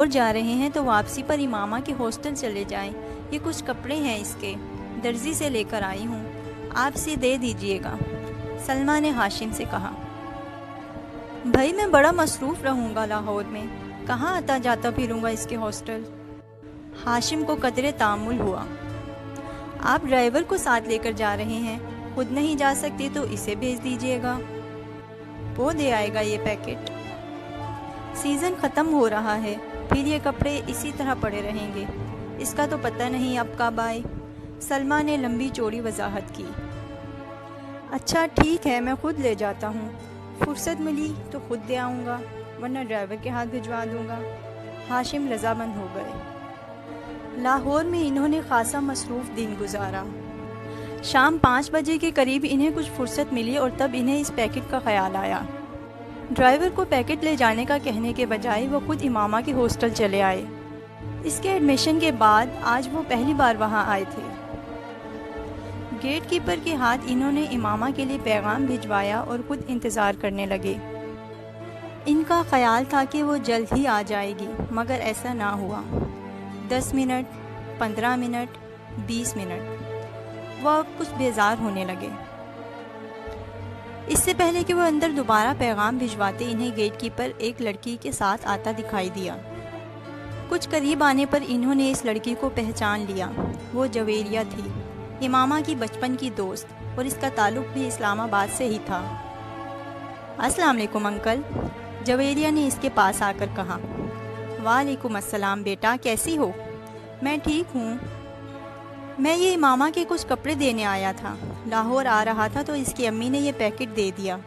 جا رہے ہیں تو واپسی پر امامہ کے ہاسٹل چلے جائیں۔ یہ کچھ کپڑے ہیں اس کے، درزی سے لے کر آئی ہوں، آپ سے دے دیجئے گا، سلمہ نے ہاشم سے کہا۔ بھائی میں بڑا مصروف رہوں گا لاہور میں، کہاں آتا جاتا پھروں گا اس کے ہاسٹل؟ ہاشم کو قدرے تامل ہوا۔ آپ ڈرائیور کو ساتھ لے کر جا رہے ہیں، خود نہیں جا سکتے تو اسے بھیج دیجئے گا، وہ دے آئے گا یہ پیکٹ۔ سیزن ختم ہو رہا ہے، پھر یہ کپڑے اسی طرح پڑے رہیں گے، اس کا تو پتہ نہیں اب کب آئے، سلمہ نے لمبی چوڑی وضاحت کی۔ اچھا ٹھیک ہے، میں خود لے جاتا ہوں، فرصت ملی تو خود دے آؤں گا، ورنہ ڈرائیور کے ہاتھ بھجوا دوں گا۔ ہاشم رضامند ہو گئے۔ لاہور میں انہوں نے خاصا مصروف دن گزارا۔ شام 5 بجے کے قریب انہیں کچھ فرصت ملی اور تب انہیں اس پیکٹ کا خیال آیا۔ ڈرائیور کو پیکٹ لے جانے کا کہنے کے بجائے وہ خود امامہ کے ہاسٹل چلے آئے۔ اس کے ایڈمیشن کے بعد آج وہ پہلی بار وہاں آئے تھے۔ گیٹ کیپر کے ہاتھ انہوں نے امامہ کے لیے پیغام بھجوایا اور خود انتظار کرنے لگے۔ ان کا خیال تھا کہ وہ جلد ہی آ جائے گی، مگر ایسا نہ ہوا۔ 10 منٹ، 15 منٹ، 20 منٹ، وہ اب کچھ بیزار ہونے لگے۔ اس سے پہلے کہ وہ اندر دوبارہ پیغام بھجواتے انہیں گیٹ کیپر ایک لڑکی کے ساتھ آتا دکھائی دیا۔ کچھ قریب آنے پر انہوں نے اس لڑکی کو پہچان لیا۔ وہ جویریہ تھی، امامہ کی بچپن کی دوست، اور اس کا تعلق بھی اسلام آباد سے ہی تھا۔ السلام علیکم انکل، جویریہ نے اس کے پاس آ کر کہا۔ وعلیکم السلام بیٹا، کیسی ہو؟ میں ٹھیک ہوں، میں یہ امامہ کے کچھ کپڑے دینے آیا تھا، لاہور آ رہا تھا تو اس کی امی نے یہ پیکٹ دے دیا۔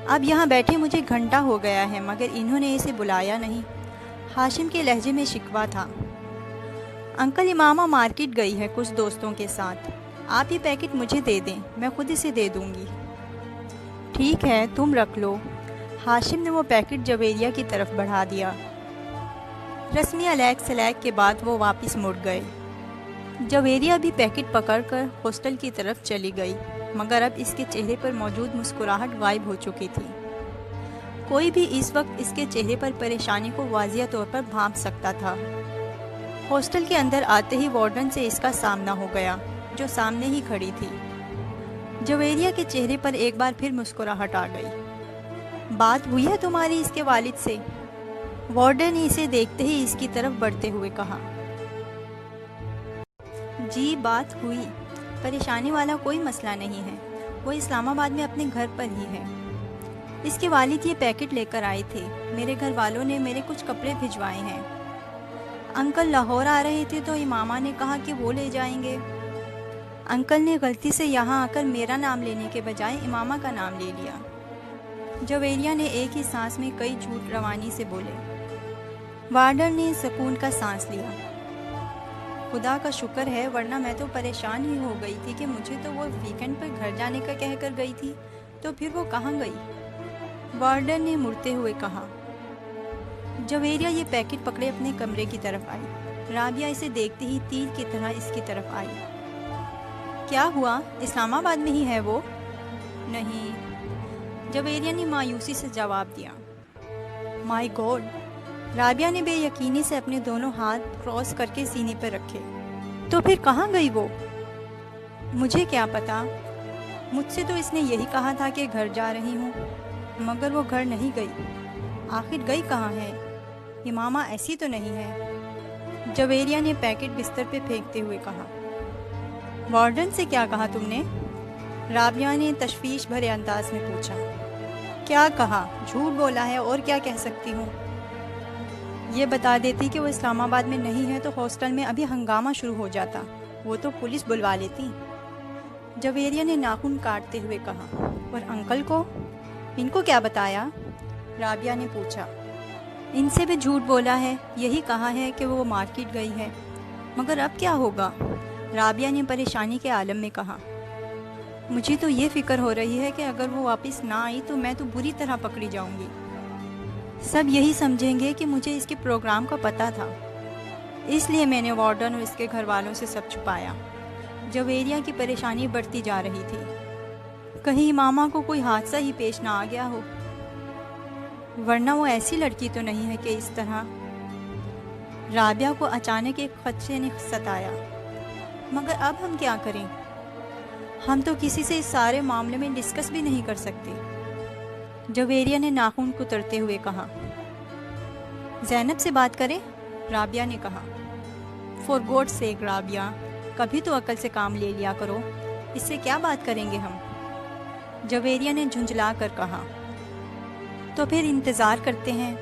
اب یہاں بیٹھے مجھے گھنٹہ ہو گیا ہے مگر انہوں نے اسے بلایا نہیں۔ ہاشم کے لہجے میں شکوہ تھا۔ انکل امامہ مارکیٹ گئی ہے کچھ دوستوں کے ساتھ، آپ یہ پیکٹ مجھے دے دیں، میں خود اسے دے دوں گی۔ ٹھیک ہے تم رکھ لو۔ ہاشم نے وہ پیکٹ جویریہ کی طرف بڑھا دیا۔ رسمی علیک سلیک کے بعد وہ واپس مڑ گئے۔ جویریہ بھی پیکٹ پکڑ کر ہاسٹل کی طرف چلی گئی، مگر اب اس کے چہرے پر موجود مسکراہٹ غائب ہو چکی تھی۔ کوئی بھی اس وقت اس کے چہرے پر پریشانی کو واضح طور پر بھانپ سکتا تھا۔ ہاسٹل کے اندر آتے ہی وارڈن سے اس کا سامنا ہو گیا، جو سامنے ہی کھڑی تھی۔ جویریہ کے چہرے پر ایک بار پھر مسکراہٹ آ گئی۔ بات ہوئی ہے تمہاری اس کے والد سے؟ وارڈن نے اسے دیکھتے ہی اس کی طرف بڑھتے ہوئے کہا۔ جی بات ہوئی، پریشانی والا کوئی مسئلہ نہیں ہے، وہ اسلام آباد میں اپنے گھر پر ہی ہے۔ اس کے والد یہ پیکٹ لے کر آئے تھے، میرے گھر والوں نے میرے کچھ کپڑے بھجوائے ہیں۔ انکل لاہور آ رہے تھے تو امامہ نے کہا کہ وہ لے جائیں گے۔ انکل نے غلطی سے یہاں آ کر میرا نام لینے کے بجائے امامہ کا نام لے لیا۔ جویریہ نے ایک ہی سانس میں کئی جھوٹ روانی سے بولے۔ وارڈن نے سکون کا سانس لیا۔ خدا کا شکر ہے، ورنہ میں تو پریشان ہی ہو گئی تھی کہ مجھے تو وہ ویکنڈ پر گھر جانے کا کہہ کر گئی تھی، تو پھر وہ کہاں گئی؟ وارڈن نے مڑتے ہوئے کہا۔ جویریہ یہ پیکٹ پکڑے اپنے کمرے کی طرف آئی۔ رابعہ اسے دیکھتے ہی تیر کی طرح اس کی طرف آئی۔ کیا ہوا؟ اسلام آباد میں ہی ہے وہ؟ نہیں، جویریہ نے مایوسی سے جواب دیا۔ مائی گاڈ! رابعہ نے بے یقینی سے اپنے دونوں ہاتھ کراس کر کے سینے پر رکھے۔ تو پھر کہاں گئی وہ؟ مجھے کیا پتا، مجھ سے تو اس نے یہی کہا تھا کہ گھر جا رہی ہوں، مگر وہ گھر نہیں گئی۔ آخر گئی کہاں ہے؟ امامہ ایسی تو نہیں ہے، جویریہ نے پیکٹ بستر پہ پھینکتے ہوئے کہا۔ وارڈن سے کیا کہا تم نے؟ رابعہ نے تشویش بھرے انداز میں پوچھا۔ کیا کہا؟ جھوٹ بولا ہے، اور کیا کہہ سکتی ہوں؟ یہ بتا دیتی کہ وہ اسلام آباد میں نہیں ہے تو ہاسٹل میں ابھی ہنگامہ شروع ہو جاتا، وہ تو پولیس بلوا لیتی۔ جویریہ نے ناخن کاٹتے ہوئے کہا۔ اور انکل کو؟ ان کو کیا بتایا؟ رابعہ نے پوچھا۔ ان سے بھی جھوٹ بولا ہے، یہی کہا ہے کہ وہ مارکیٹ گئی ہے، مگر اب کیا ہوگا؟ رابعہ نے پریشانی کے عالم میں کہا۔ مجھے تو یہ فکر ہو رہی ہے کہ اگر وہ واپس نہ آئی تو میں تو بری طرح پکڑی جاؤں گی۔ سب یہی سمجھیں گے کہ مجھے اس کے پروگرام کا پتہ تھا، اس لیے میں نے وارڈن اور اس کے گھر والوں سے سب چھپایا۔ جویریہ کی پریشانی بڑھتی جا رہی تھی۔ کہیں امامہ کو کوئی حادثہ ہی پیش نہ آ گیا ہو، ورنہ وہ ایسی لڑکی تو نہیں ہے کہ اس طرح۔ رابعہ کو اچانک ایک خدشے نے ستایا۔ مگر اب ہم کیا کریں؟ ہم تو کسی سے اس سارے معاملے میں ڈسکس بھی نہیں کر سکتے، جویریہ نے ناخن کترتے ہوئے کہا۔ زینب سے بات کریں، رابعہ نے کہا۔ فار گاڈ سیک رابعہ، کبھی تو عقل سے کام لے لیا کرو، اس سے کیا بات کریں گے ہم؟ جویریہ نے جھنجھلا کر کہا۔ تو پھر انتظار کرتے ہیں،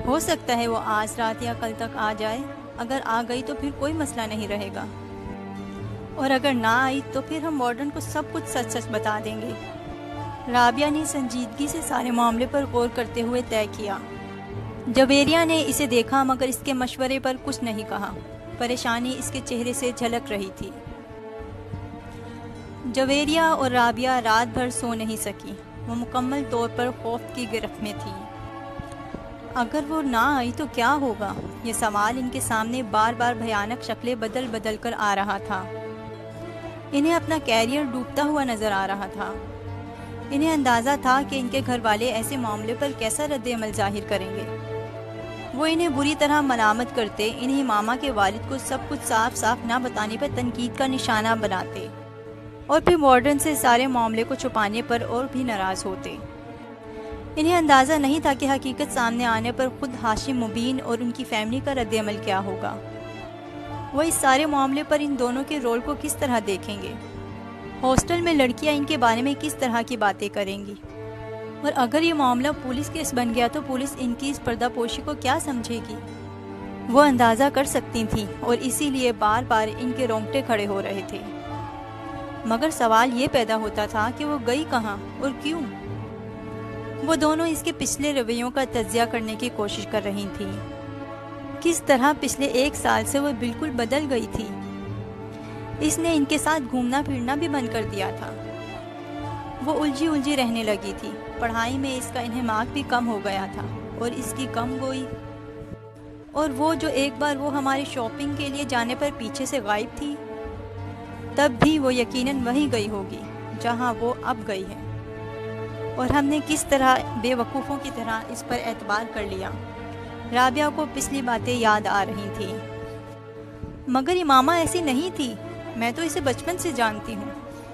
ہو سکتا ہے وہ آج رات یا کل تک آ جائے۔ اگر آ گئی تو پھر کوئی مسئلہ نہیں رہے گا، اور اگر نہ آئی تو پھر ہم وارڈن کو سب کچھ سچ سچ بتا دیں گے۔ رابعہ نے سنجیدگی سے سارے معاملے پر غور کرتے ہوئے طے کیا۔ جویریہ نے اسے دیکھا مگر اس کے مشورے پر کچھ نہیں کہا۔ پریشانی اس کے چہرے سے جھلک رہی تھی۔ جویریہ اور رابعہ رات بھر سو نہیں سکی، وہ مکمل طور پر خوف کی گرفت میں تھی۔ اگر وہ نہ آئی تو کیا ہوگا؟ یہ سوال ان کے سامنے بار بار بھیانک شکلیں بدل بدل کر آ رہا تھا۔ انہیں اپنا کیریئر ڈوبتا ہوا نظر آ رہا تھا۔ انہیں اندازہ تھا کہ ان کے گھر والے ایسے معاملے پر کیسا رد عمل ظاہر کریں گے۔ وہ انہیں بری طرح ملامت کرتے، انہیں ماما کے والد کو سب کچھ صاف صاف نہ بتانے پر تنقید کا نشانہ بناتے، اور پھر وارڈن سے سارے معاملے کو چھپانے پر اور بھی ناراض ہوتے۔ انہیں اندازہ نہیں تھا کہ حقیقت سامنے آنے پر خود ہاشم مبین اور ان کی فیملی کا رد عمل کیا ہوگا۔ وہ اس سارے معاملے پر ان دونوں کے رول کو کس طرح دیکھیں گے؟ ہاسٹل میں لڑکیاں ان کے بارے میں کس طرح کی باتیں کریں گی؟ اور اگر یہ معاملہ پولیس کیس بن گیا تو پولیس ان کی اس پردہ پوشی کو کیا سمجھے گی؟ وہ اندازہ کر سکتی تھیں، اور اسی لیے بار بار ان کے رونگٹے کھڑے ہو رہے تھے۔ مگر سوال یہ پیدا ہوتا تھا کہ وہ گئی کہاں اور کیوں؟ وہ دونوں اس کے پچھلے رویوں کا تجزیہ کرنے کی کوشش کر رہی تھیں۔ کس طرح پچھلے 1 سال سے وہ بالکل بدل گئی تھی۔ اس نے ان کے ساتھ گھومنا پھرنا بھی بند کر دیا تھا۔ وہ الجھی رہنے لگی تھی، پڑھائی میں اس کا انہماک بھی کم ہو گیا تھا، اور اس کی کم گوئی، اور وہ جو ایک بار وہ ہمارے شاپنگ کے لیے جانے پر پیچھے سے غائب تھی، تب بھی وہ یقیناً وہیں گئی ہوگی جہاں وہ اب گئی ہے، اور ہم نے کس طرح بے وقوفوں کی طرح اس پر اعتبار کر لیا۔ رابعہ کو پچھلی باتیں یاد آ رہی تھیں۔ مگر یہ ماما ایسی نہیں تھی، میں تو اسے بچپن سے جانتی ہوں،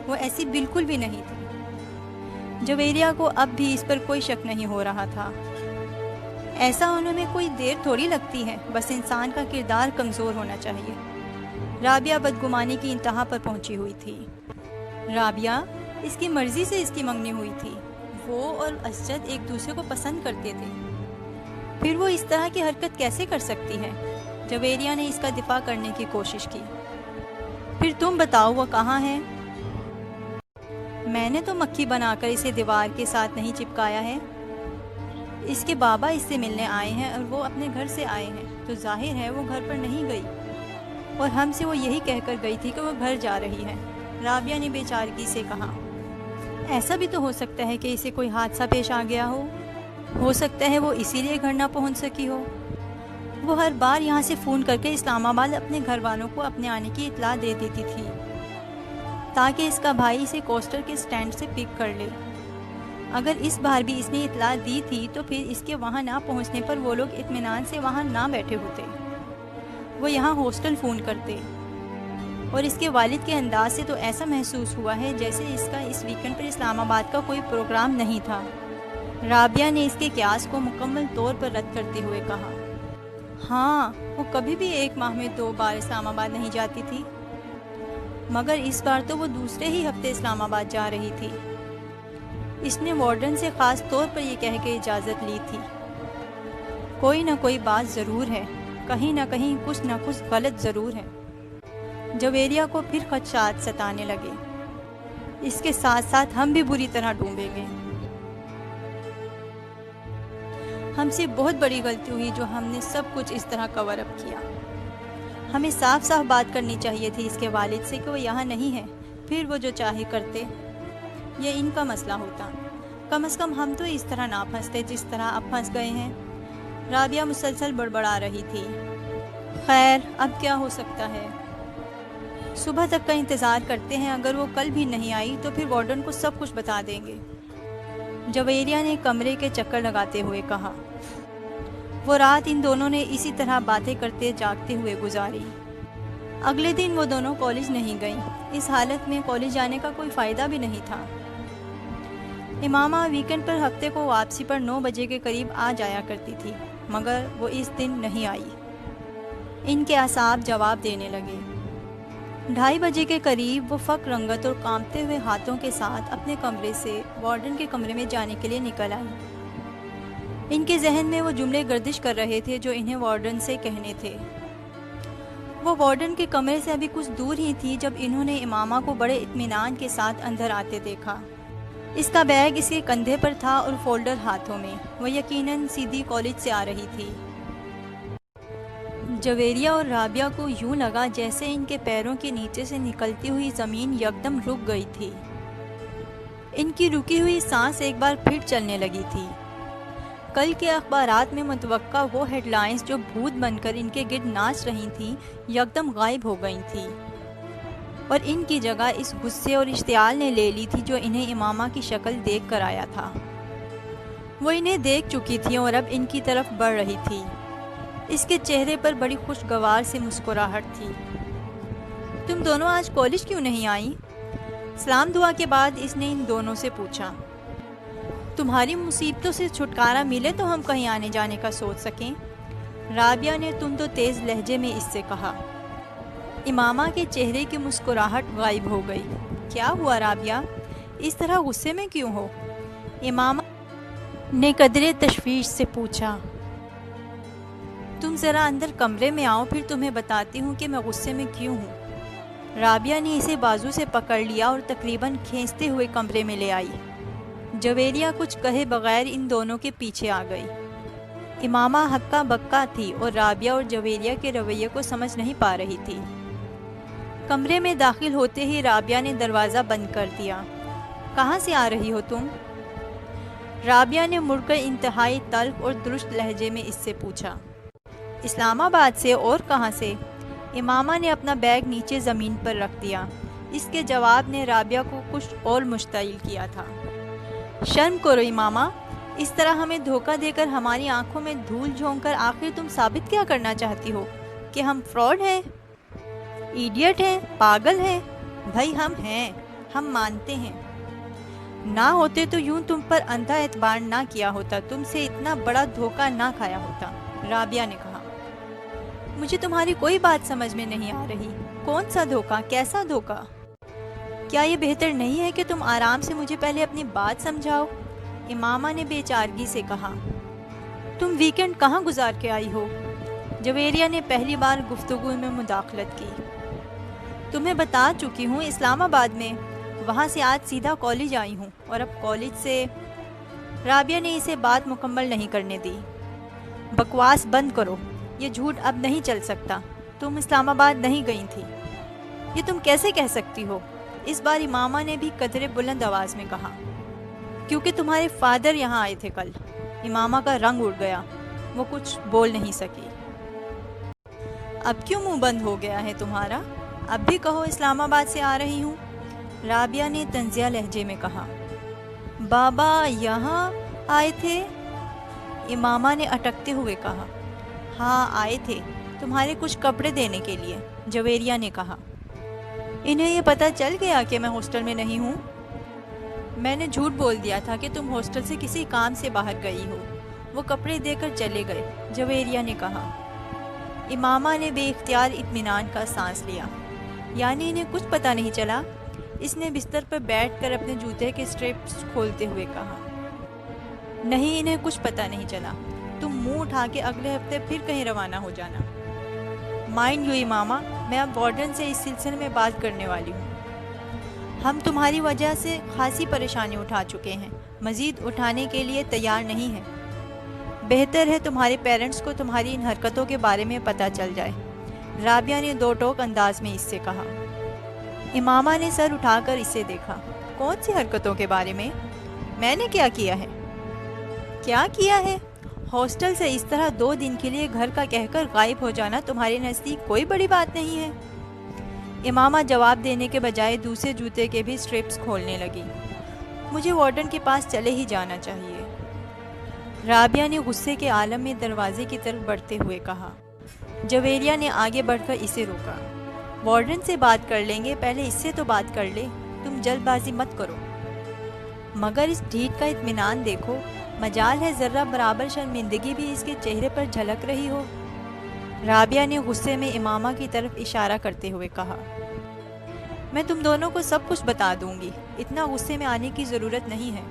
وہ ایسی بالکل بھی نہیں تھی۔ جویریہ کو اب بھی اس پر کوئی شک نہیں ہو رہا تھا۔ ایسا ہونے میں کوئی دیر تھوڑی لگتی ہے، بس انسان کا کردار کمزور ہونا چاہیے۔ رابعہ بدگمانی کی انتہا پر پہنچی ہوئی تھی۔ رابعہ اس کی مرضی سے اس کی منگنی ہوئی تھی۔ وہ اور اسجد ایک دوسرے کو پسند کرتے تھے، پھر وہ اس طرح کی حرکت کیسے کر سکتی ہے؟ جویریہ نے اس کا دفاع کرنے کی کوشش کی۔ پھر تم بتاؤ وہ کہاں ہے؟ میں نے تو مکھی بنا کر اسے دیوار کے ساتھ نہیں چپکایا ہے۔ اس کے بابا اس سے ملنے آئے ہیں اور وہ اپنے گھر سے آئے ہیں، تو ظاہر ہے وہ گھر پر نہیں گئی، اور ہم سے وہ یہی کہہ کر گئی تھی کہ وہ گھر جا رہی ہے، رابعہ نے بے چارگی سے کہا۔ ایسا بھی تو ہو سکتا ہے کہ اسے کوئی حادثہ پیش آ گیا ہو سکتا ہے وہ اسی لیے گھر نہ پہنچ سکی ہو۔ وہ ہر بار یہاں سے فون کر کے اسلام آباد اپنے گھر والوں کو اپنے آنے کی اطلاع دے دیتی تھی، تاکہ اس کا بھائی اسے کوسٹر کے سٹینڈ سے پک کر لے۔ اگر اس بار بھی اس نے اطلاع دی تھی تو پھر اس کے وہاں نہ پہنچنے پر وہ لوگ اطمینان سے وہاں نہ بیٹھے ہوتے، وہ یہاں ہاسٹل فون کرتے۔ اور اس کے والد کے انداز سے تو ایسا محسوس ہوا ہے جیسے اس کا اس ویکنڈ پر اسلام آباد کا کوئی پروگرام نہیں تھا۔ رابعہ نے اس کے قیاس کو مکمل طور پر رد کرتے ہوئے کہا۔ ہاں، وہ کبھی بھی 1 ماہ میں 2 بار اسلام آباد نہیں جاتی تھی، مگر اس بار تو وہ دوسرے ہی ہفتے اسلام آباد جا رہی تھی۔ اس نے وارڈن سے خاص طور پر یہ کہہ کے اجازت لی تھی۔ کوئی نہ کوئی بات ضرور ہے، کہیں نہ کہیں کچھ نہ کچھ غلط ضرور ہے۔ جویریہ کو پھر خدشات ستانے لگے۔ اس کے ساتھ ساتھ ہم بھی بری طرح ڈوبے گئے۔ ہم سے بہت بڑی غلطی ہوئی جو ہم نے سب کچھ اس طرح کور اپ کیا۔ ہمیں صاف صاف بات کرنی چاہیے تھی اس کے والد سے کہ وہ یہاں نہیں ہے، پھر وہ جو چاہے کرتے، یہ ان کا مسئلہ ہوتا۔ کم از کم ہم تو اس طرح نہ پھنستے جس طرح اب پھنس گئے ہیں۔ رابعہ مسلسل بڑبڑا رہی تھی۔ خیر، اب کیا ہو سکتا ہے؟ صبح تک کا انتظار کرتے ہیں، اگر وہ کل بھی نہیں آئی تو پھر وارڈن کو سب کچھ بتا دیں گے، جویریہ نے کمرے کے چکر لگاتے ہوئے کہا۔ وہ رات ان دونوں نے اسی طرح باتیں کرتے جاگتے ہوئے گزاری۔ اگلے دن وہ دونوں کالج نہیں گئیں۔ اس حالت میں کالج جانے کا کوئی فائدہ بھی نہیں تھا۔ امامہ ویکنڈ پر ہفتے کو واپسی پر 9 بجے کے قریب آ جایا کرتی تھی، مگر وہ اس دن نہیں آئی۔ ان کے اعصاب جواب دینے لگے۔ 2:30 بجے کے قریب وہ فک رنگت اور کانپتے ہوئے ہاتھوں کے ساتھ اپنے کمرے سے وارڈن کے کمرے میں جانے کے لیے نکل آئی۔ ان کے ذہن میں وہ جملے گردش کر رہے تھے جو انہیں وارڈن سے کہنے تھے۔ وہ وارڈن کے کمرے سے ابھی کچھ دور ہی تھی جب انہوں نے امامہ کو بڑے اطمینان کے ساتھ اندر آتے دیکھا۔ اس کا بیگ اس کے کندھے پر تھا اور فولڈر ہاتھوں میں۔ وہ یقیناً سیدھی کالج سے آ رہی تھی۔ جویریہ اور رابعہ کو یوں لگا جیسے ان کے پیروں کے نیچے سے نکلتی ہوئی زمین یکدم رک گئی تھی۔ ان کی رکی ہوئی سانس ایک بار پھر چلنے لگی تھی۔ کل کے اخبارات میں متوقع وہ ہیڈ لائنز جو بھوت بن کر ان کے گرد ناچ رہی تھیں یکدم غائب ہو گئی تھیں، اور ان کی جگہ اس غصے اور اشتعال نے لے لی تھی جو انہیں امامہ کی شکل دیکھ کر آیا تھا۔ وہ انہیں دیکھ چکی تھی اور اب ان کی طرف بڑھ رہی تھی۔ اس کے چہرے پر بڑی خوشگوار سی مسکراہٹ تھی۔ تم دونوں آج کالج کیوں نہیں آئیں؟ سلام دعا کے بعد اس نے ان دونوں سے پوچھا۔ تمہاری مصیبتوں سے چھٹکارا ملے تو ہم کہیں آنے جانے کا سوچ سکیں، رابعہ نے تند و تیز لہجے میں اس سے کہا۔ امامہ کے چہرے کی مسکراہٹ غائب ہو گئی۔ کیا ہوا رابعہ؟ اس طرح غصے میں کیوں ہو؟ امامہ نے قدرے تشویش سے پوچھا۔ تم ذرا اندر کمرے میں آؤ، پھر تمہیں بتاتی ہوں کہ میں غصے میں کیوں ہوں۔ رابعہ نے اسے بازو سے پکڑ لیا اور تقریباً کھینچتے ہوئے کمرے میں لے آئی۔ جویریہ کچھ کہے بغیر ان دونوں کے پیچھے آ گئی۔ امامہ ہکا بکا تھی اور رابعہ اور جویریہ کے رویے کو سمجھ نہیں پا رہی تھی۔ کمرے میں داخل ہوتے ہی رابعہ نے دروازہ بند کر دیا۔ کہاں سے آ رہی ہو تم؟ رابعہ نے مڑ کر انتہائی تلخ اور درست لہجے میں اس سے پوچھا۔ اسلام آباد سے، اور کہاں سے؟ امامہ نے اپنا بیگ نیچے زمین پر رکھ دیا۔ اس کے جواب نے رابعہ کو کچھ اور مشتعل کیا تھا۔ شرم کرو امامہ، اس طرح ہمیں دھوکہ دے کر ہماری آنکھوں میں دھول جھونک کر آخر تم ثابت کیا کرنا چاہتی ہو؟ کہ ہم فراڈ ہیں، ایڈیٹ ہیں، پاگل ہیں؟ بھائی ہم ہیں، ہم مانتے ہیں۔ نہ ہوتے تو یوں تم پر اندھا اعتبار نہ کیا ہوتا، تم سے اتنا بڑا دھوکہ نہ کھایا ہوتا، رابعہ نے کہا۔ مجھے تمہاری کوئی بات سمجھ میں نہیں آ رہی۔ کون سا دھوکہ؟ کیسا دھوکہ؟ کیا یہ بہتر نہیں ہے کہ تم آرام سے مجھے پہلے اپنی بات سمجھاؤ؟ امامہ نے بے چارگی سے کہا۔ تم ویکنڈ کہاں گزار کے آئی ہو؟ جویریہ نے پہلی بار گفتگو میں مداخلت کی۔ تمہیں بتا چکی ہوں، اسلام آباد میں، وہاں سے آج سیدھا کالج آئی ہوں، اور اب کالج سے… رابعہ نے اسے بات مکمل نہیں کرنے دی۔ بکواس بند کرو، یہ جھوٹ اب نہیں چل سکتا، تم اسلام آباد نہیں گئی تھی۔ یہ تم کیسے کہہ سکتی ہو؟ اس بار امامہ نے بھی قدرے بلند آواز میں کہا۔ کیونکہ تمہارے فادر یہاں آئے تھے کل۔ امامہ کا رنگ اڑ گیا، وہ کچھ بول نہیں سکی۔ اب کیوں منہ بند ہو گیا ہے تمہارا؟ اب بھی کہو اسلام آباد سے آ رہی ہوں، رابعہ نے طنزیہ لہجے میں کہا۔ بابا یہاں آئے تھے؟ امامہ نے اٹکتے ہوئے کہا۔ ہاں آئے تھے، تمہارے کچھ کپڑے دینے کے لیے، جویریہ نے کہا۔ انہیں یہ پتہ چل گیا کہ میں ہاسٹل میں نہیں ہوں؟ میں نے جھوٹ بول دیا تھا کہ تم ہاسٹل سے کسی کام سے باہر گئی ہو۔ وہ کپڑے دے کر چلے گئے، جویریہ نے کہا۔ امامہ نے بے اختیار اطمینان کا سانس لیا۔ یعنی انہیں کچھ پتہ نہیں چلا؟ اس نے بستر پر بیٹھ کر اپنے جوتے کے سٹرپس کھولتے ہوئے کہا۔ نہیں، انہیں کچھ پتہ نہیں چلا۔ تم منہ اٹھا کے اگلے ہفتے پھر کہیں روانہ ہو جانا۔ مائنڈ یو امامہ، میں اب وارڈن سے اس سلسلے میں بات کرنے والی ہوں۔ ہم تمہاری وجہ سے خاصی پریشانی اٹھا چکے ہیں، مزید اٹھانے کے لیے تیار نہیں ہیں۔ بہتر ہے تمہارے پیرنٹس کو تمہاری ان حرکتوں کے بارے میں پتہ چل جائے، رابعہ نے دو ٹوک انداز میں اس سے کہا۔ امامہ نے سر اٹھا کر اسے دیکھا۔ کون سی حرکتوں کے بارے میں نے کیا کیا ہے؟ کیا کیا ہے؟ ہاسٹل سے اس طرح 2 دن کے لیے گھر کا کہہ کر غائب ہو جانا تمہارے نزدیک کوئی بڑی بات نہیں ہے؟ امامہ جواب دینے کے بجائے دوسرے جوتے کے بھی سٹرپس کھولنے لگی۔ مجھے وارڈن کے پاس چلے ہی جانا چاہیے۔ رابعہ نے غصے کے عالم میں دروازے کی طرف بڑھتے ہوئے کہا۔ جویریہ نے آگے بڑھ کر اسے روکا۔ وارڈن سے بات کر لیں گے، پہلے اس سے تو بات کر لے، تم جلد بازی مت کرو۔ مگر اس ڈھیٹ کا اطمینان دیکھو، مجال ہے ذرہ برابر شرمندگی بھی اس کے چہرے پر جھلک رہی ہو۔ رابعہ نے غصے میں امامہ کی طرف اشارہ کرتے ہوئے کہا، میں تم دونوں کو سب کچھ بتا دوں گی، اتنا غصے میں آنے کی ضرورت نہیں ہے۔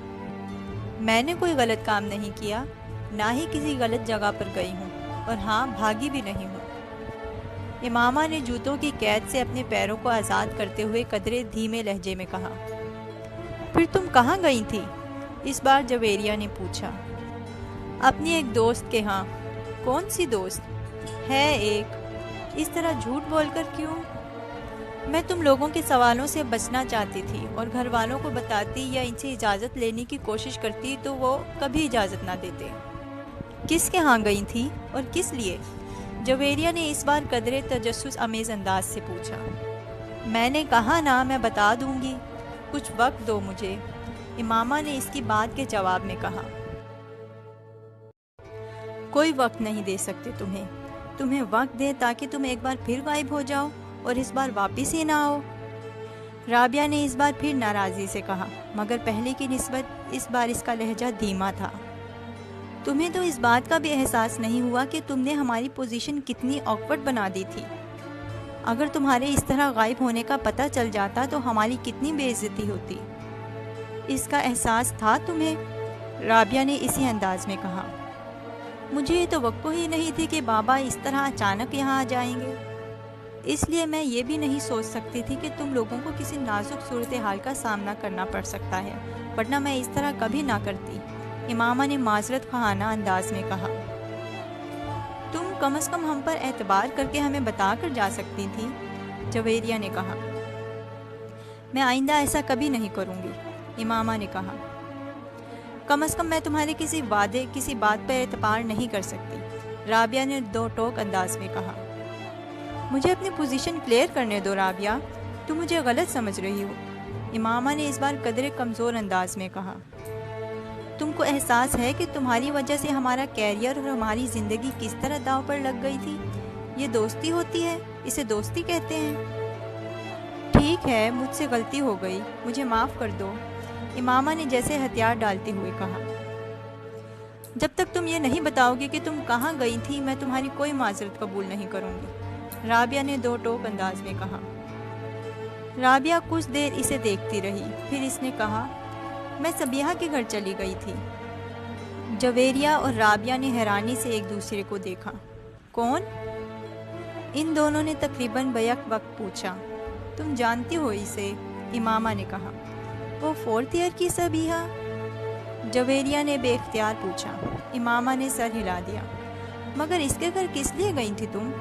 میں نے کوئی غلط کام نہیں کیا، نہ ہی کسی غلط جگہ پر گئی ہوں، اور ہاں بھاگی بھی نہیں ہوں۔ امامہ نے جوتوں کی قید سے اپنے پیروں کو آزاد کرتے ہوئے قدرے دھیمے لہجے میں کہا۔ پھر تم کہاں گئی تھی؟ اس بار جویریہ نے پوچھا۔ اپنی ایک دوست کے ہاں۔ کون سی دوست؟ ہے ایک۔ اس طرح جھوٹ بول کر کیوں؟ میں تم لوگوں کے سوالوں سے بچنا چاہتی تھی، اور گھر والوں کو بتاتی یا ان سے اجازت لینے کی کوشش کرتی تو وہ کبھی اجازت نہ دیتے۔ کس کے ہاں گئی تھی اور کس لیے؟ جویریہ نے اس بار قدرے تجسس آمیز انداز سے پوچھا۔ میں نے کہا نا، میں بتا دوں گی، کچھ وقت دو مجھے، امامہ نے اس کی بات کے جواب میں کہا۔ کوئی وقت نہیں دے سکتے تمہیں وقت دے تاکہ تم ایک بار پھر غائب ہو جاؤ اور اس بار واپس ہی نہ آؤ۔ رابعہ نے اس بار پھر ناراضی سے کہا، مگر پہلے کی نسبت اس بار اس کا لہجہ دھیما تھا۔ تمہیں تو اس بات کا بھی احساس نہیں ہوا کہ تم نے ہماری پوزیشن کتنی آکورڈ بنا دی تھی؟ اگر تمہارے اس طرح غائب ہونے کا پتہ چل جاتا تو ہماری کتنی بے عزتی ہوتی۔ اس کا احساس تھا تمہیں؟ رابعہ نے اسی انداز میں کہا۔ مجھے توقع ہی نہیں تھی کہ بابا اس طرح اچانک یہاں آ جائیں گے، اس لیے میں یہ بھی نہیں سوچ سکتی تھی کہ تم لوگوں کو کسی نازک صورتحال کا سامنا کرنا پڑ سکتا ہے، ورنہ میں اس طرح کبھی نہ کرتی، امامہ نے معذرت خواہانہ انداز میں کہا۔ تم کم از کم ہم پر اعتبار کر کے ہمیں بتا کر جا سکتی تھی، جویریہ نے کہا۔ میں آئندہ ایسا کبھی نہیں کروں گی، امامہ نے کہا۔ کم از کم میں تمہارے کسی وعدے، کسی بات پر اعتبار نہیں کر سکتی، رابعہ نے دو ٹوک انداز میں کہا۔ مجھے اپنی پوزیشن کلیئر کرنے دو رابعہ، تم مجھے غلط سمجھ رہی ہو، امامہ نے اس بار قدرے کمزور انداز میں کہا۔ تم کو احساس ہے کہ تمہاری وجہ سے ہمارا کیریئر اور ہماری زندگی کس طرح داؤ پر لگ گئی تھی؟ یہ دوستی ہوتی ہے، اسے دوستی کہتے ہیں۔ ٹھیک ہے، مجھ سے غلطی ہو گئی، مجھے معاف کر دو، امامہ نے جیسے ہتھیار ڈالتے ہوئے کہا۔ جب تک تم یہ نہیں بتاؤ گے کہ تم کہاں گئی تھی، میں تمہاری کوئی معذرت قبول نہیں کروں گی، رابعہ نے دو ٹوک انداز میں کہا۔ رابعہ کچھ دیر اسے دیکھتی رہی، پھر اس نے کہا، میں صبیحہ کے گھر چلی گئی تھی۔ جویریہ اور رابعہ نے حیرانی سے ایک دوسرے کو دیکھا۔ کون؟ ان دونوں نے تقریباً بیک وقت پوچھا۔ تم جانتی ہو اسے، امامہ نے کہا۔ وہ 4th ایئر کی صبیحہ؟ جویریہ نے بے اختیار پوچھا۔ امامہ نے سر ہلا دیا۔ مگر اس کے گھر کس لیے گئی تھی تم؟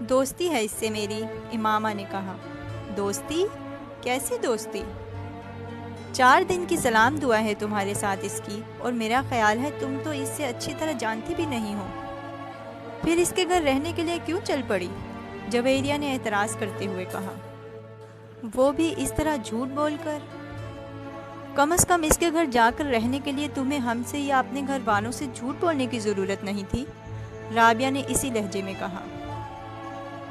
دوستی ہے اس سے میری، امامہ نے کہا۔ دوستی؟ کیسی دوستی؟ 4 دن کی سلام دعا ہے تمہارے ساتھ اس کی، اور میرا خیال ہے تم تو اس سے اچھی طرح جانتی بھی نہیں ہو۔ پھر اس کے گھر رہنے کے لیے کیوں چل پڑی؟ جویریہ نے اعتراض کرتے ہوئے کہا۔ وہ بھی اس طرح جھوٹ بول کر؟ کم از کم اس کے گھر جا کر رہنے کے لیے تمہیں ہم سے یا اپنے گھر والوں سے جھوٹ بولنے کی ضرورت نہیں تھی، رابعہ نے اسی لہجے میں کہا۔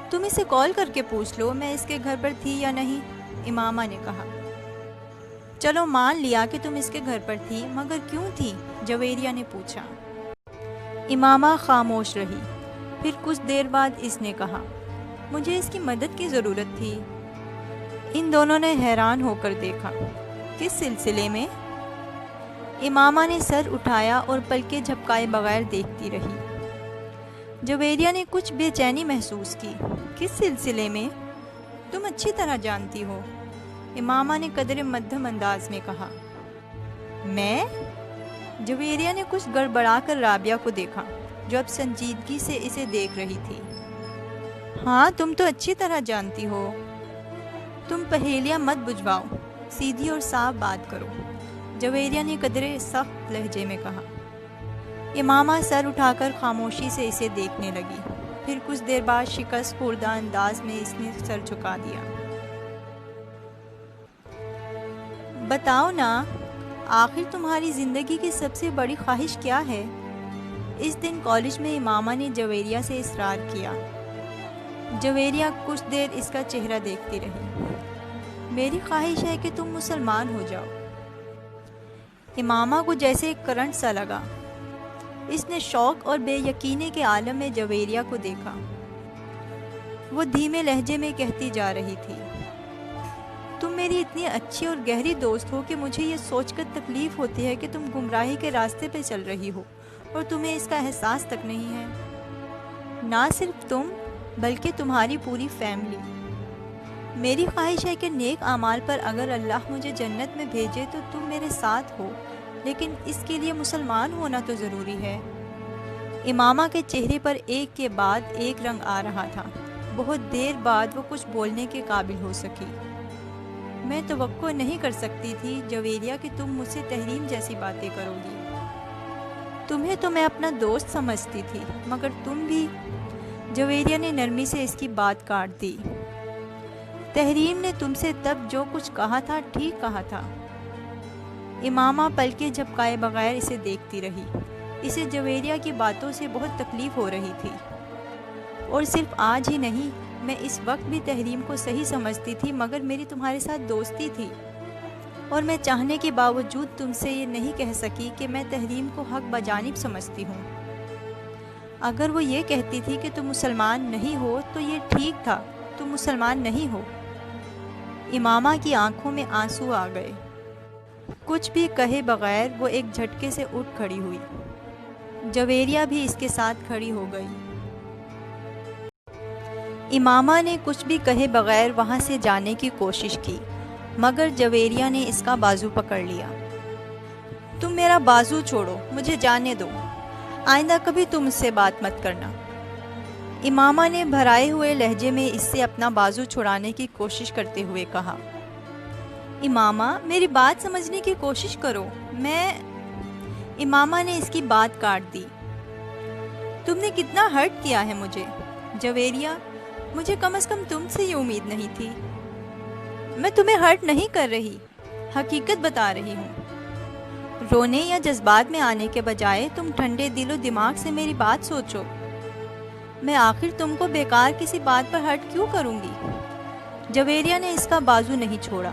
تم اسے کال کر کے پوچھ لو میں اس کے گھر پر تھی یا نہیں، امامہ نے کہا۔ چلو مان لیا کہ تم اس کے گھر پر تھی، مگر کیوں تھی؟ جویریہ نے پوچھا۔ امامہ خاموش رہی، پھر کچھ دیر بعد اس نے کہا، مجھے اس کی مدد کی ضرورت تھی۔ ان دونوں نے حیران ہو کر دیکھا۔ کس سلسلے میں؟ امامہ نے سر اٹھایا اور پلکیں جھپکائے بغیر دیکھتی رہی۔ جویریہ نے کچھ بے چینی محسوس کی۔ کس سلسلے میں؟ تم اچھی طرح جانتی ہو، امامہ نے قدر مدھم انداز میں کہا۔ میں؟ جویریہ نے کچھ گڑبڑا کر رابعہ کو دیکھا، جو اب سنجیدگی سے اسے دیکھ رہی تھی۔ ہاں، تم تو اچھی طرح جانتی ہو۔ تم پہیلیاں مت بجھواؤ، سیدھی اور صاف بات کرو، جویریہ نے قدرے سخت لہجے میں کہا۔ امامہ سر اٹھا کر خاموشی سے اسے دیکھنے لگی، پھر کچھ دیر بعد شکست خوردہ انداز میں اس نے سر جھکا دیا۔ بتاؤ نا، آخر تمہاری زندگی کی سب سے بڑی خواہش کیا ہے؟ اس دن کالج میں امامہ نے جویریہ سے اصرار کیا۔ جویریہ کچھ دیر اس کا چہرہ دیکھتی رہی۔ میری خواہش ہے کہ تم مسلمان ہو جاؤ۔ امامہ کو جیسے ایک کرنٹ سا لگا۔ اس نے شوق اور بے یقینی کے عالم میں جویریہ کو دیکھا۔ وہ دھیمے لہجے میں کہتی جا رہی تھی، تم میری اتنی اچھی اور گہری دوست ہو کہ مجھے یہ سوچ کر تکلیف ہوتی ہے کہ تم گمراہی کے راستے پہ چل رہی ہو اور تمہیں اس کا احساس تک نہیں ہے۔ نہ صرف تم بلکہ تمہاری پوری فیملی۔ میری خواہش ہے کہ نیک اعمال پر اگر اللہ مجھے جنت میں بھیجے تو تم میرے ساتھ ہو، لیکن اس کے لیے مسلمان ہونا تو ضروری ہے۔ امامہ کے چہرے پر ایک کے بعد ایک رنگ آ رہا تھا۔ بہت دیر بعد وہ کچھ بولنے کے قابل ہو سکی۔ میں توقع نہیں کر سکتی تھی جویریہ کہ تم مجھ سے تحریم جیسی باتیں کرو گی۔ تمہیں تو میں اپنا دوست سمجھتی تھی، مگر تم بھی۔ جویریہ نے نرمی سے اس کی بات کاٹ دی۔ تحریم نے تم سے تب جو کچھ کہا تھا ٹھیک کہا تھا۔ امامہ پلکیں جھپکائے بغیر اسے دیکھتی رہی۔ اسے جویریہ کی باتوں سے بہت تکلیف ہو رہی تھی، اور صرف آج ہی نہیں، میں اس وقت بھی تحریم کو صحیح سمجھتی تھی، مگر میری تمہارے ساتھ دوستی تھی، اور میں چاہنے کے باوجود تم سے یہ نہیں کہہ سکی کہ میں تحریم کو حق بجانب سمجھتی ہوں۔ اگر وہ یہ کہتی تھی کہ تم مسلمان نہیں ہو تو یہ ٹھیک تھا، تم مسلمان نہیں ہو۔ امامہ کی آنکھوں میں آنسو آ گئے۔ کچھ بھی کہے بغیر وہ ایک جھٹکے سے اٹھ کھڑی ہوئی۔ جویریہ بھی اس کے ساتھ کھڑی ہو گئی۔ امامہ نے کچھ بھی کہے بغیر وہاں سے جانے کی کوشش کی، مگر جویریہ نے اس کا بازو پکڑ لیا۔ تم میرا بازو چھوڑو، مجھے جانے دو، آئندہ کبھی تم اس سے بات مت کرنا۔ امامہ نے بھرائے ہوئے لہجے میں اس سے اپنا بازو چھڑانے کی کوشش کرتے ہوئے کہا، امامہ میری بات سمجھنے کی کوشش کرو، امامہ نے اس کی بات کاٹ دی۔ تم نے کتنا ہرٹ کیا ہے مجھے جویریہ، مجھے کم از کم تم سے یہ امید نہیں تھی۔ میں تمہیں ہرٹ نہیں کر رہی، حقیقت بتا رہی ہوں۔ رونے یا جذبات میں آنے کے بجائے تم ٹھنڈے دل و دماغ سے میری بات سوچو۔ میں آخر تم کو بیکار کسی بات پر ہرٹ کیوں کروں گی؟ جویریہ نے اس کا بازو نہیں چھوڑا۔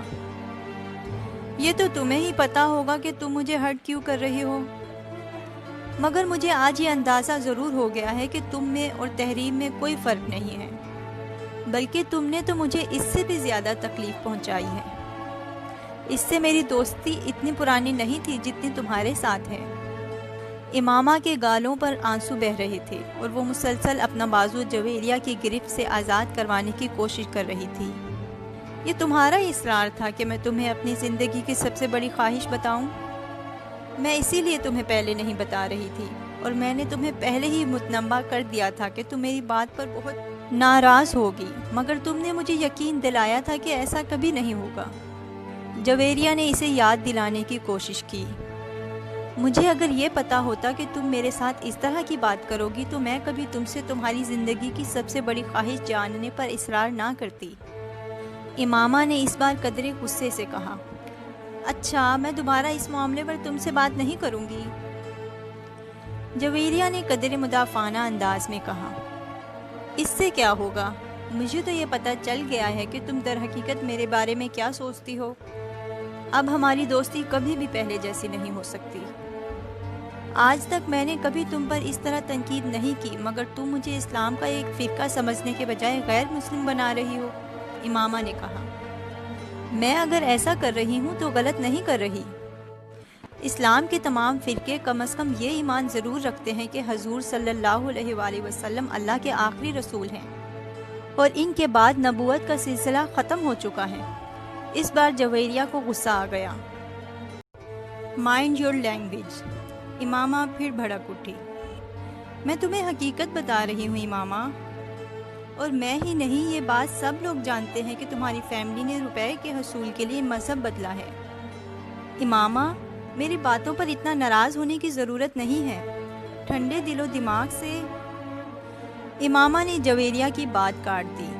یہ تو تمہیں ہی پتا ہوگا کہ تم مجھے ہرٹ کیوں کر رہی ہو، مگر مجھے آج یہ اندازہ ضرور ہو گیا ہے کہ تم میں اور تحریم میں کوئی فرق نہیں ہے، بلکہ تم نے تو مجھے اس سے بھی زیادہ تکلیف پہنچائی ہے۔ اس سے میری دوستی اتنی پرانی نہیں تھی جتنی تمہارے ساتھ ہے۔ امامہ کے گالوں پر آنسو بہہ رہے تھے، اور وہ مسلسل اپنا بازو جویریہ کی گرفت سے آزاد کروانے کی کوشش کر رہی تھی۔ یہ تمہارا اصرار تھا کہ میں تمہیں اپنی زندگی کی سب سے بڑی خواہش بتاؤں۔ میں اسی لیے تمہیں پہلے نہیں بتا رہی تھی، اور میں نے تمہیں پہلے ہی متنبہ کر دیا تھا کہ تم میری بات پر بہت ناراض ہوگی، مگر تم نے مجھے یقین دلایا تھا کہ ایسا کبھی نہیں ہوگا۔ جویریہ نے اسے یاد دلانے کی کوشش کی۔ مجھے اگر یہ پتا ہوتا کہ تم میرے ساتھ اس طرح کی بات کرو گی تو میں کبھی تم سے تمہاری زندگی کی سب سے بڑی خواہش جاننے پر اصرار نہ کرتی۔ امامہ نے اس بار قدرے غصے سے کہا، اچھا میں دوبارہ اس معاملے پر تم سے بات نہیں کروں گی۔ جویریہ نے قدرے مدافعانہ انداز میں کہا، اس سے کیا ہوگا؟ مجھے تو یہ پتہ چل گیا ہے کہ تم در حقیقت میرے بارے میں کیا سوچتی ہو۔ اب ہماری دوستی کبھی بھی پہلے جیسی نہیں ہو سکتی۔ آج تک میں نے کبھی تم پر اس طرح تنقید نہیں کی، مگر تم مجھے اسلام کا ایک فرقہ سمجھنے کے بجائے غیر مسلم بنا رہی ہو۔ امامہ نے کہا، میں اگر ایسا کر رہی ہوں تو غلط نہیں کر رہی۔ اسلام کے تمام فرقے کم از کم یہ ایمان ضرور رکھتے ہیں کہ حضور صلی اللہ علیہ وآلہ وسلم اللہ کے آخری رسول ہیں، اور ان کے بعد نبوت کا سلسلہ ختم ہو چکا ہے۔ اس بار جویریہ کو غصہ آ گیا۔ مائنڈ یور لینگویج، امامہ پھر بھڑک اٹھی۔ میں تمہیں حقیقت بتا رہی ہوں امامہ، اور میں ہی نہیں، یہ بات سب لوگ جانتے ہیں کہ تمہاری فیملی نے روپے کے حصول کے لیے مذہب بدلا ہے۔ امامہ میری باتوں پر اتنا ناراض ہونے کی ضرورت نہیں ہے۔ ٹھنڈے دل و دماغ سے امامہ نے جویریہ کی بات کاٹ دی۔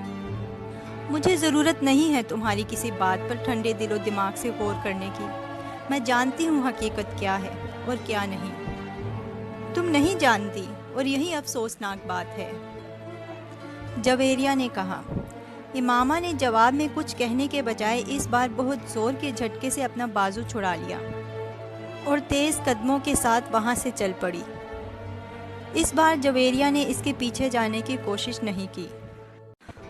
مجھے ضرورت نہیں ہے تمہاری کسی بات پر ٹھنڈے دل و دماغ سے غور کرنے کی۔ میں جانتی ہوں حقیقت کیا ہے اور کیا نہیں۔ تم نہیں جانتی اور یہی افسوسناک بات ہے، جویریہ نے کہا۔ امامہ نے جواب میں کچھ کہنے کے بجائے اس بار بہت زور کے جھٹکے سے اپنا بازو چھڑا لیا اور تیز قدموں کے ساتھ وہاں سے چل پڑی۔ اس بار جویریہ نے اس کے پیچھے جانے کی کوشش نہیں کی۔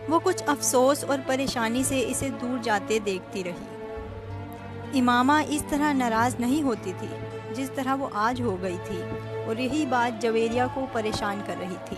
وہ کچھ افسوس اور پریشانی سے اسے دور جاتے دیکھتی رہی۔ امامہ اس طرح ناراض نہیں ہوتی تھی جس طرح وہ آج ہو گئی تھی، اور یہی بات جویریہ کو پریشان کر رہی تھی۔